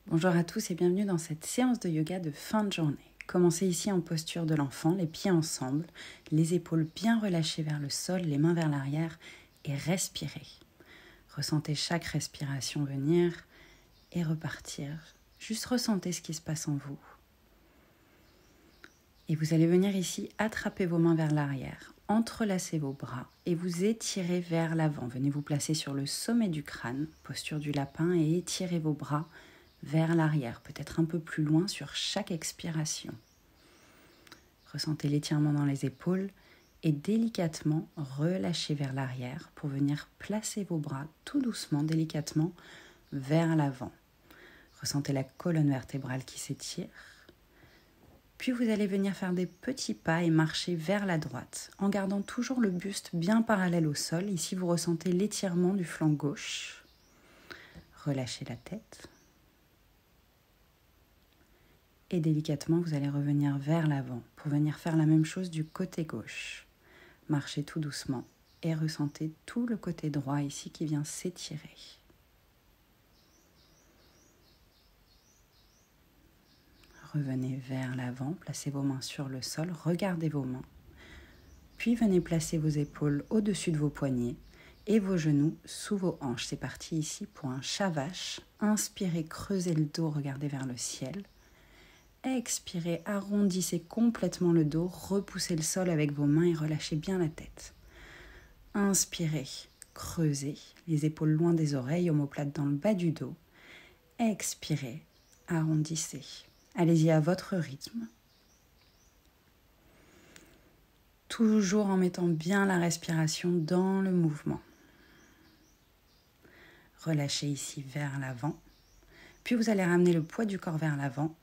Bonjour à tous et bienvenue dans cette séance de yoga de fin de journée. Commencez ici en posture de l'enfant, les pieds ensemble, les épaules bien relâchées vers le sol, les mains vers l'arrière et respirez. Ressentez chaque respiration venir et repartir. Juste ressentez ce qui se passe en vous. Et vous allez venir ici attraper vos mains vers l'arrière, entrelacer vos bras et vous étirer vers l'avant. Venez vous placer sur le sommet du crâne, posture du lapin, et étirez vos bras vers l'arrière, peut-être un peu plus loin sur chaque expiration. Ressentez l'étirement dans les épaules et délicatement relâchez vers l'arrière pour venir placer vos bras tout doucement, délicatement vers l'avant. Ressentez la colonne vertébrale qui s'étire. Puis vous allez venir faire des petits pas et marcher vers la droite en gardant toujours le buste bien parallèle au sol. Ici, vous ressentez l'étirement du flanc gauche. Relâchez la tête. Et délicatement, vous allez revenir vers l'avant pour venir faire la même chose du côté gauche. Marchez tout doucement et ressentez tout le côté droit ici qui vient s'étirer. Revenez vers l'avant, placez vos mains sur le sol, regardez vos mains. Puis venez placer vos épaules au-dessus de vos poignets et vos genoux sous vos hanches. C'est parti ici pour un chat vache. Inspirez, creusez le dos, regardez vers le ciel. Expirez, arrondissez complètement le dos, repoussez le sol avec vos mains et relâchez bien la tête. Inspirez, creusez, les épaules loin des oreilles, omoplate dans le bas du dos. Expirez, arrondissez. Allez-y à votre rythme. Toujours en mettant bien la respiration dans le mouvement. Relâchez ici vers l'avant. Puis vous allez ramener le poids du corps vers l'avant.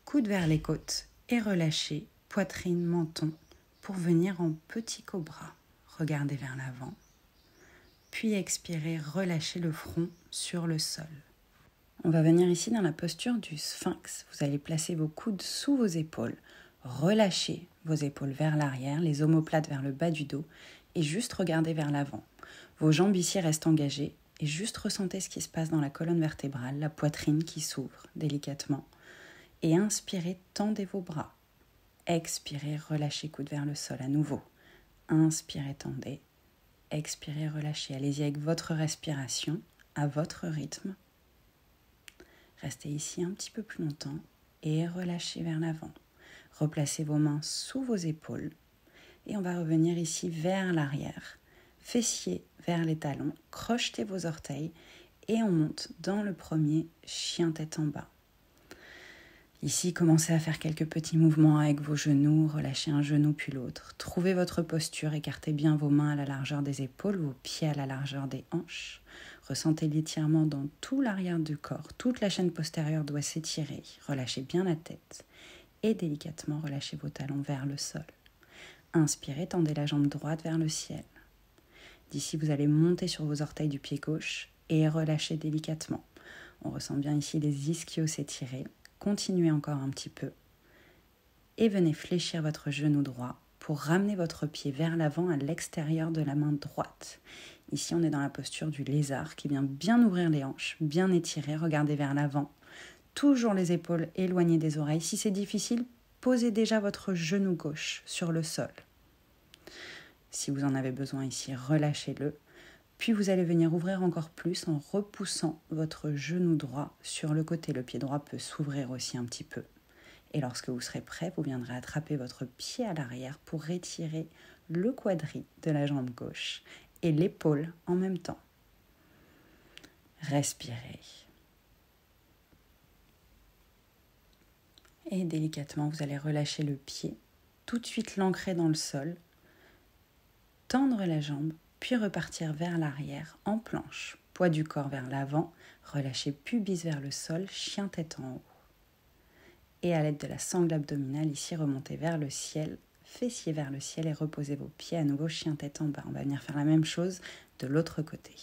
Coude vers les côtes et relâchez poitrine, menton pour venir en petit cobra. Regardez vers l'avant. Puis expirez, relâchez le front sur le sol. On va venir ici dans la posture du sphinx. Vous allez placer vos coudes sous vos épaules. Relâchez vos épaules vers l'arrière, les omoplates vers le bas du dos et juste regardez vers l'avant. Vos jambes ici restent engagées et juste ressentez ce qui se passe dans la colonne vertébrale, la poitrine qui s'ouvre délicatement. Et inspirez, tendez vos bras. Expirez, relâchez, coude vers le sol à nouveau. Inspirez, tendez. Expirez, relâchez. Allez-y avec votre respiration, à votre rythme. Restez ici un petit peu plus longtemps et relâchez vers l'avant. Replacez vos mains sous vos épaules et on va revenir ici vers l'arrière. Fessiers vers les talons, crochetez vos orteils et on monte dans le premier chien tête en bas. Ici, commencez à faire quelques petits mouvements avec vos genoux, relâchez un genou puis l'autre. Trouvez votre posture, écartez bien vos mains à la largeur des épaules, vos pieds à la largeur des hanches. Ressentez l'étirement dans tout l'arrière du corps, toute la chaîne postérieure doit s'étirer. Relâchez bien la tête et délicatement relâchez vos talons vers le sol. Inspirez, tendez la jambe droite vers le ciel. D'ici, vous allez monter sur vos orteils du pied gauche et relâcher délicatement. On ressent bien ici les ischios s'étirer. Continuez encore un petit peu et venez fléchir votre genou droit pour ramener votre pied vers l'avant à l'extérieur de la main droite. Ici, on est dans la posture du lézard qui vient bien ouvrir les hanches, bien étirer, regardez vers l'avant. Toujours les épaules éloignées des oreilles. Si c'est difficile, posez déjà votre genou gauche sur le sol. Si vous en avez besoin ici, relâchez-le. Puis vous allez venir ouvrir encore plus en repoussant votre genou droit sur le côté. Le pied droit peut s'ouvrir aussi un petit peu. Et lorsque vous serez prêt, vous viendrez attraper votre pied à l'arrière pour étirer le quadri de la jambe gauche et l'épaule en même temps. Respirez. Et délicatement, vous allez relâcher le pied, tout de suite l'ancrer dans le sol, tendre la jambe, puis repartir vers l'arrière en planche. Poids du corps vers l'avant, relâchez pubis vers le sol, chien tête en haut. Et à l'aide de la sangle abdominale, ici remontez vers le ciel, fessiers vers le ciel et reposez vos pieds à nouveau, chien tête en bas. On va venir faire la même chose de l'autre côté.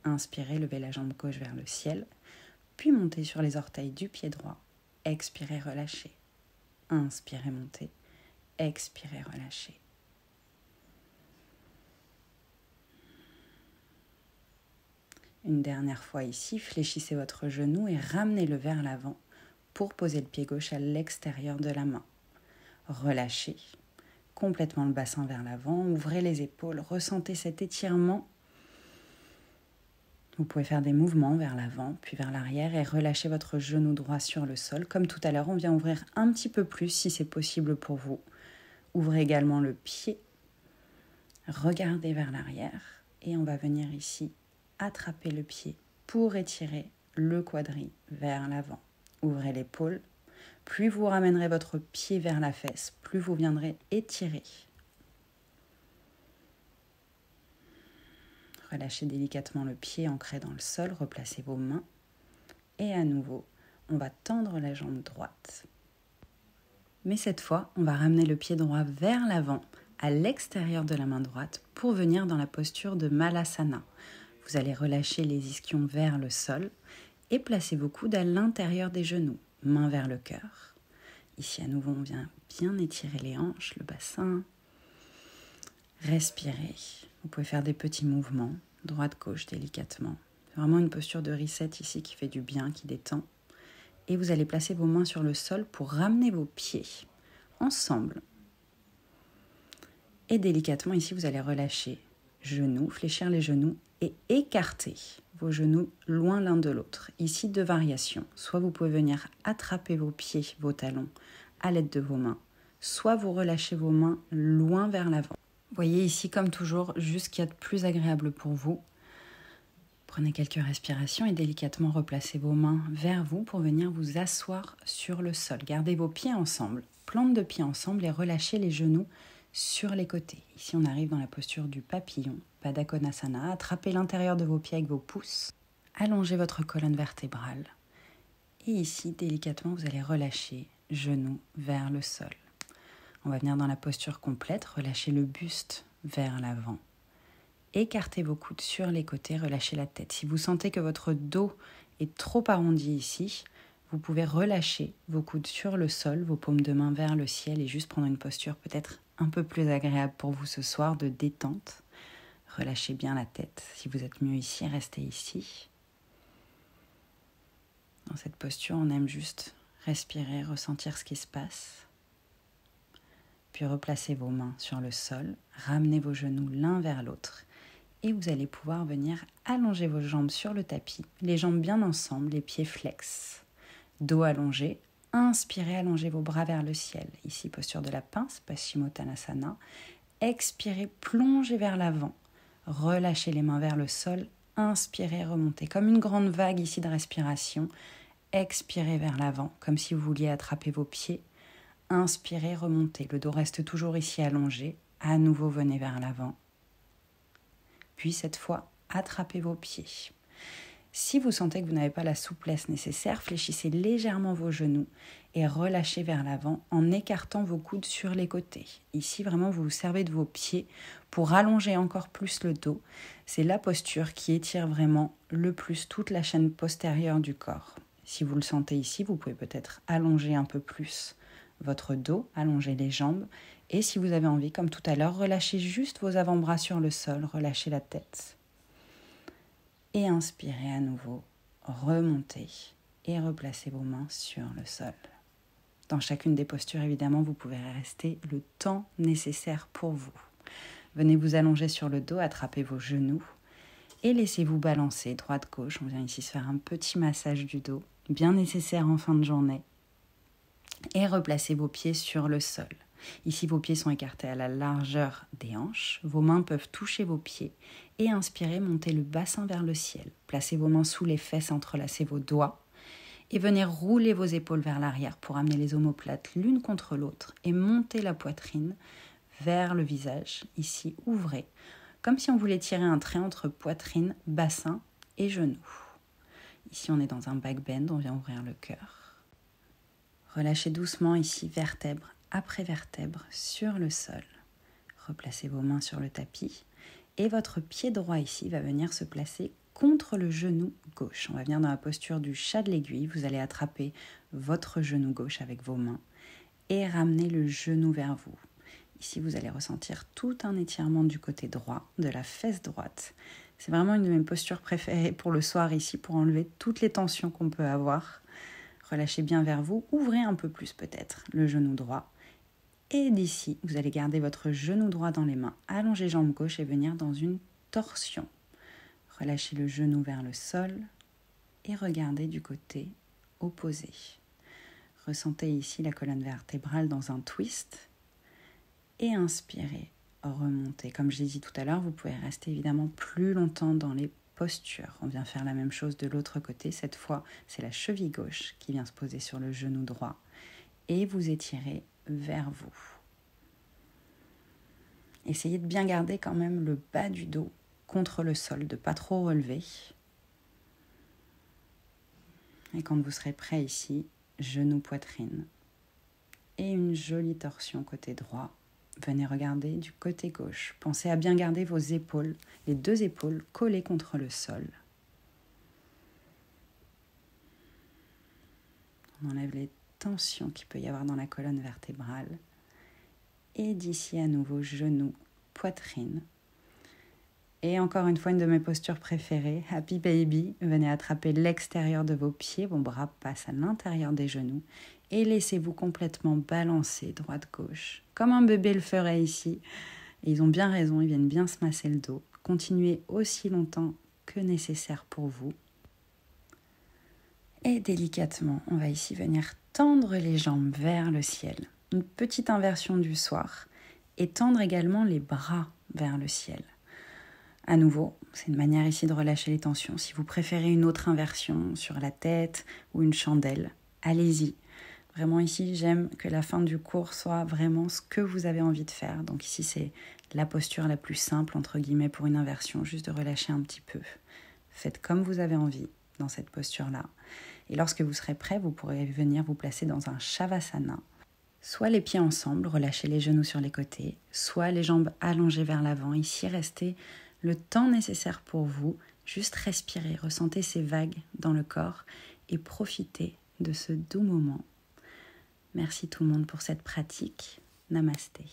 Inspirez, levez la jambe gauche vers le ciel, puis montez sur les orteils du pied droit. Expirez, relâchez. Inspirez, montez. Expirez, relâchez. Une dernière fois ici, fléchissez votre genou et ramenez-le vers l'avant pour poser le pied gauche à l'extérieur de la main. Relâchez complètement le bassin vers l'avant, ouvrez les épaules, ressentez cet étirement. Vous pouvez faire des mouvements vers l'avant, puis vers l'arrière et relâchez votre genou droit sur le sol. Comme tout à l'heure, on vient ouvrir un petit peu plus si c'est possible pour vous. Ouvrez également le pied, regardez vers l'arrière et on va venir ici attraper le pied pour étirer le quadri vers l'avant. Ouvrez l'épaule, plus vous ramènerez votre pied vers la fesse, plus vous viendrez étirer. Relâchez délicatement le pied ancré dans le sol, replacez vos mains et à nouveau, on va tendre la jambe droite. Mais cette fois, on va ramener le pied droit vers l'avant, à l'extérieur de la main droite, pour venir dans la posture de Malasana. Vous allez relâcher les ischions vers le sol et placer vos coudes à l'intérieur des genoux, main vers le cœur. Ici, à nouveau, on vient bien étirer les hanches, le bassin. Respirez. Vous pouvez faire des petits mouvements, droite-gauche délicatement. C'est vraiment une posture de reset ici qui fait du bien, qui détend. Et vous allez placer vos mains sur le sol pour ramener vos pieds ensemble. Et délicatement, ici, vous allez relâcher genoux, fléchir les genoux et écarter vos genoux loin l'un de l'autre. Ici, deux variations. Soit vous pouvez venir attraper vos pieds, vos talons à l'aide de vos mains, soit vous relâchez vos mains loin vers l'avant. Voyez ici, comme toujours, juste ce qu'il y a de plus agréable pour vous. Prenez quelques respirations et délicatement replacez vos mains vers vous pour venir vous asseoir sur le sol. Gardez vos pieds ensemble, plante de pieds ensemble et relâchez les genoux sur les côtés. Ici, on arrive dans la posture du papillon, Baddha Konasana. Attrapez l'intérieur de vos pieds avec vos pouces. Allongez votre colonne vertébrale. Et ici, délicatement, vous allez relâcher genoux vers le sol. On va venir dans la posture complète, relâchez le buste vers l'avant. Écartez vos coudes sur les côtés, relâchez la tête. Si vous sentez que votre dos est trop arrondi ici, vous pouvez relâcher vos coudes sur le sol, vos paumes de main vers le ciel et juste prendre une posture peut-être un peu plus agréable pour vous ce soir de détente. Relâchez bien la tête. Si vous êtes mieux ici, restez ici. Dans cette posture, on aime juste respirer, ressentir ce qui se passe. Puis replacez vos mains sur le sol, ramenez vos genoux l'un vers l'autre et vous allez pouvoir venir allonger vos jambes sur le tapis, les jambes bien ensemble, les pieds flex, dos allongé, inspirez, allongez vos bras vers le ciel. Ici, posture de la pince, Paschimottanasana. Expirez, plongez vers l'avant, relâchez les mains vers le sol, inspirez, remontez comme une grande vague ici de respiration. Expirez vers l'avant, comme si vous vouliez attraper vos pieds. Inspirez, remontez. Le dos reste toujours ici allongé. À nouveau, venez vers l'avant. Puis cette fois, attrapez vos pieds. Si vous sentez que vous n'avez pas la souplesse nécessaire, fléchissez légèrement vos genoux et relâchez vers l'avant en écartant vos coudes sur les côtés. Ici, vraiment, vous vous servez de vos pieds pour allonger encore plus le dos. C'est la posture qui étire vraiment le plus toute la chaîne postérieure du corps. Si vous le sentez ici, vous pouvez peut-être allonger un peu plus votre dos, allongez les jambes et si vous avez envie, comme tout à l'heure, relâchez juste vos avant-bras sur le sol, relâchez la tête. Et inspirez à nouveau, remontez et replacez vos mains sur le sol. Dans chacune des postures, évidemment, vous pouvez rester le temps nécessaire pour vous. Venez vous allonger sur le dos, attrapez vos genoux et laissez-vous balancer droite-gauche. On vient ici se faire un petit massage du dos, bien nécessaire en fin de journée. Et replacez vos pieds sur le sol. Ici, vos pieds sont écartés à la largeur des hanches. Vos mains peuvent toucher vos pieds. Et inspirez, montez le bassin vers le ciel. Placez vos mains sous les fesses, entrelacez vos doigts. Et venez rouler vos épaules vers l'arrière pour amener les omoplates l'une contre l'autre. Et montez la poitrine vers le visage. Ici, ouvrez. Comme si on voulait tirer un trait entre poitrine, bassin et genoux. Ici, on est dans un back bend. On vient ouvrir le cœur. Relâchez doucement ici, vertèbre après vertèbre, sur le sol. Replacez vos mains sur le tapis et votre pied droit ici va venir se placer contre le genou gauche. On va venir dans la posture du chat de l'aiguille. Vous allez attraper votre genou gauche avec vos mains et ramener le genou vers vous. Ici, vous allez ressentir tout un étirement du côté droit, de la fesse droite. C'est vraiment une de mes postures préférées pour le soir ici, pour enlever toutes les tensions qu'on peut avoir. Relâchez bien vers vous, ouvrez un peu plus peut-être le genou droit. Et d'ici, vous allez garder votre genou droit dans les mains, allonger jambe gauche et venir dans une torsion. Relâchez le genou vers le sol et regardez du côté opposé. Ressentez ici la colonne vertébrale dans un twist et inspirez, remontez. Comme je l'ai dit tout à l'heure, vous pouvez rester évidemment plus longtemps dans les postures. On vient faire la même chose de l'autre côté. Cette fois, c'est la cheville gauche qui vient se poser sur le genou droit et vous étirez vers vous. Essayez de bien garder quand même le bas du dos contre le sol, de ne pas trop relever. Et quand vous serez prêt ici, genou poitrine et une jolie torsion côté droit. Venez regarder du côté gauche. Pensez à bien garder vos épaules, les deux épaules collées contre le sol. On enlève les tensions qu'il peut y avoir dans la colonne vertébrale. Et d'ici à nouveau, genou, poitrine. Et encore une fois, une de mes postures préférées, Happy Baby. Venez attraper l'extérieur de vos pieds, vos bras passent à l'intérieur des genoux et laissez-vous complètement balancer droite-gauche, comme un bébé le ferait ici. Et ils ont bien raison, ils viennent bien se masser le dos. Continuez aussi longtemps que nécessaire pour vous. Et délicatement, on va ici venir tendre les jambes vers le ciel. Une petite inversion du soir et tendre également les bras vers le ciel. À nouveau, c'est une manière ici de relâcher les tensions. Si vous préférez une autre inversion sur la tête ou une chandelle, allez-y. Vraiment ici, j'aime que la fin du cours soit vraiment ce que vous avez envie de faire. Donc ici, c'est la posture la plus simple, entre guillemets, pour une inversion, juste de relâcher un petit peu. Faites comme vous avez envie dans cette posture-là. Et lorsque vous serez prêt, vous pourrez venir vous placer dans un Shavasana. Soit les pieds ensemble, relâchez les genoux sur les côtés, soit les jambes allongées vers l'avant. Ici, restez le temps nécessaire pour vous, juste respirez, ressentez ces vagues dans le corps et profitez de ce doux moment. Merci tout le monde pour cette pratique. Namasté.